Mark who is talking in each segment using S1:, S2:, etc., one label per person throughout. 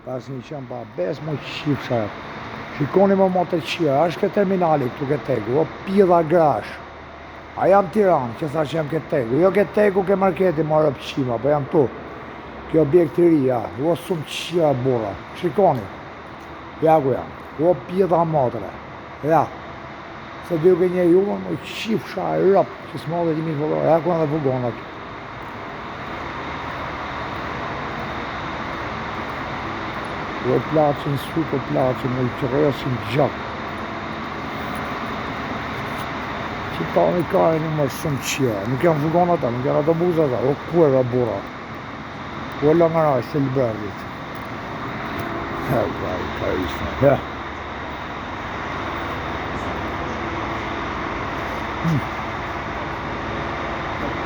S1: Pas një qënë pa bes mu qifësha. Shikoni më të qia, është këtë terminali këtu këtë tegu, o pidha grash. A jam Tiranë, që sa që jam këtë tegu. Jo këtë tegu ke marketi marrë pëqima, po jam tu. Kjo objekt të ri, ja, o sumë qia burra. Shikoni. Ja ku jam, o pidha matre. Ja. Se duke një jullën, më qifësha e rëpë, që s'ma dhe kimi fëllor. Ja ku janë dhe fugonat. O plaqin sut, o plaqin, o që rësin gjak. Që ta një kajnë në mërë shumë qia. Nuk janë fugon ata, nuk janë autobus ata, o kueve bura. O langaraj, se lëberdit. Ka ishtë. Ja.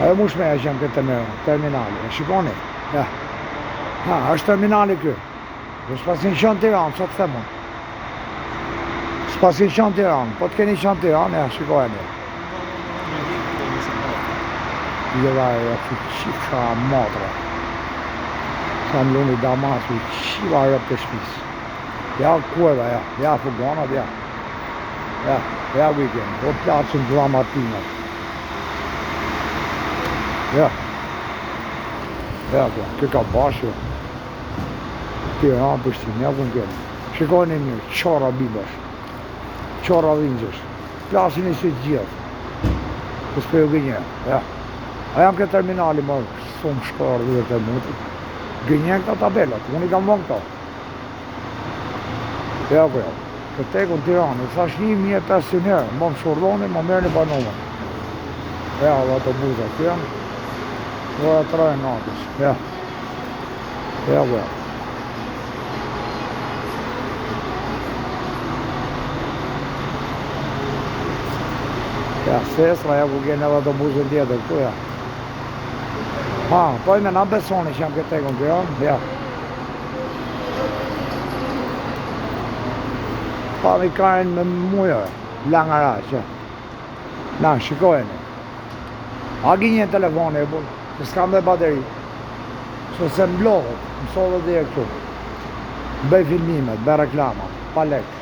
S1: Ajo mu shmeja që jam këtë terminali, e shikoni. Ja. Ha, është terminali kjo. S'pasin qënë Tiranë, që të themon? S'pasin qënë Tiranë, po të keni qënë Tiranë, ja, shikojeni. Jela e që qifësha matre. Sa më luni damasu, qiva rëpë të shpisë. Ja, kueva, ja, ja, fugonat, ja. Ja, weekend, o plaqën dramatinat. Ja. Ja, kjo ka bashkë. Tiranë, Prishtinë, ja ku në kërë. Shikojnë një, qara bibash, qara dhingjësh, plasin i si të gjithë. Kësë për ju gënje, ja. A jam këtë terminali, më shumë shkarë dhe të mutë. Gënje këta tabelat, unë i kam vonë këta. Ja ku ja, këtë teku në Tiranë, thash 1500 herë, më shurdoni, më merë një banovën. Ja, dhe ato buzat, të janë. Dhe e trajnë natës, ja. Ja ku ja. Ja, sesra, ja ku gjenë edhe autobusin tjetër këtu, ja. Ha, po ime na besoni që jam këtë tekun të janë, ja. Pa mi kajnë me mujë, langara që. Na, shikojeni. A gjenje telefoni e bull, që s'kam dhe bateri. Që se mblohët, më sodhët dhe e këtu. Bëj filmimet, bëj reklamat, pa lek.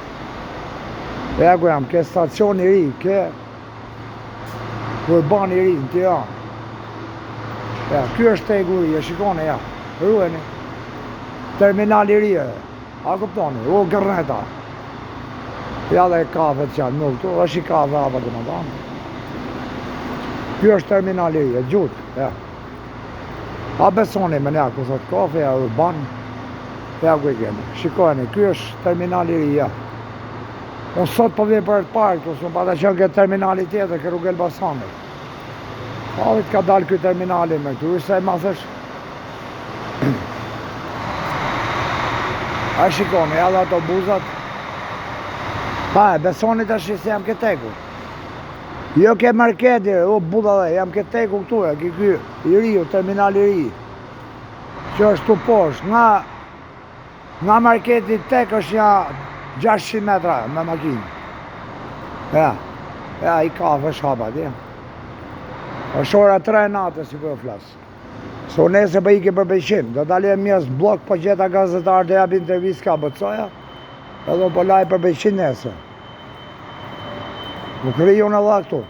S1: Ja ku jam, ke stacion i ri, ke urban i ri në Tiranë. Ja, kjo është tegu i ri, e shikone, ja, rueni. Terminal i ri e, a kuptoni, o gërneta. Ja dhe kafe të qanë, nuk tu, është i kafe apë të më tanë. Kjo është terminal i ri, e gjutë, ja. A besoni me nja, ku thot kafe, ja, urban, ja ku i kemi. Shikojeni, kjo është terminal i ri, ja. Unë sot po vjen për të parë këtu, s'u pata qenë këtë terminali tjetër, këtë rrugë Elbasanit. Avit ka dalë këtë terminali me këtu, sa e ma thësh. A shikoni, edhe ato buzat. Pa e, besoni të shi se jam këtë teku. Jo ke marketi, o buda dhe, jam këtë teku këtu e, kjo i riu, terminali i ri. Që është të poshtë, nga marketi tek është ja 600 metra me makinë. Ja, i kafe shabat, ja. është ora 3 natës si për flasë. So nese për ike për beqim, do dalje mjes blok po gjeta gazetarë dhe jabi intervjist ka bëtsoja, edhe po laj për beqim nese. Nuk riju në dha këtu.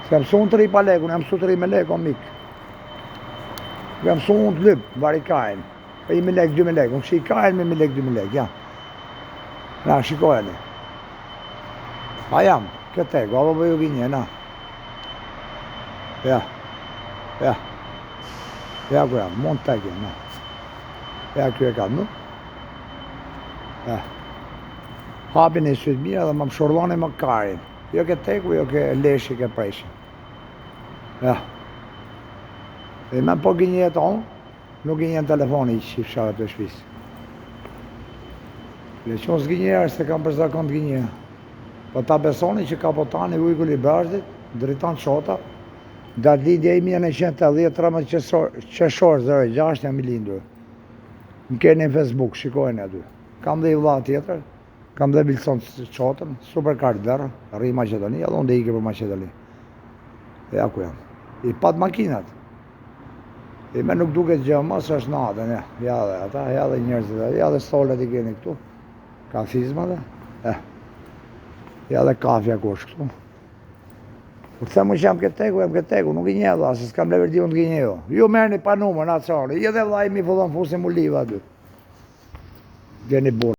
S1: Se jam su në të ri pa lekun, jam su të ri me lekun mik. Jam su në të lypë, vari kajnë. Për 1.000 lek, 2.000 lek, unë shi kajnë me 1.000 lek, 2.000 lek, ja. Na, shikojeni. A jam, këtë ego, apo për ju gjenje, na. Ja. Ja, ku jam, mund të teke, na. Ja, kjo e ka, nu. Ja. Hapin e sytë mija dhe më shurloni më karin. Jo ke teku, jo ke leshi, ke preshin. Ja. E me po gjenje të onë, nuk gjenje në telefoni që shifëshave të shpisë. Le qonë s'gjenjerë se kam për zakon të gjenje. Po ta besoni që kapotani ujku Librashtit, dritan qota, datë lidja i 1910, 13 qeshor 06, jam i lindur. Më keni në Facebook, shikojnë aty. Kam dhe i vla tjetër, kam dhe Bilson qotën, superkart dherë, rri Macedoni, edhe unë dhe ike për Macedoni. Ja ku jam. I pat makinat. E me nuk duket gjë, mos është natën, ja dhe ata, ja dhe njerëzit, ja dhe stolet I keni këtu, kafizma dhe, ja dhe kafja kush këtu. Kur themu që jam këtë tegu, nuk I nje dha, se s'kam leverdi unë t'ki nje jo. Ju merrni pa numër, na çoni, I dhe vllai mi fillon fusin mu liva aty. Gjeni burë.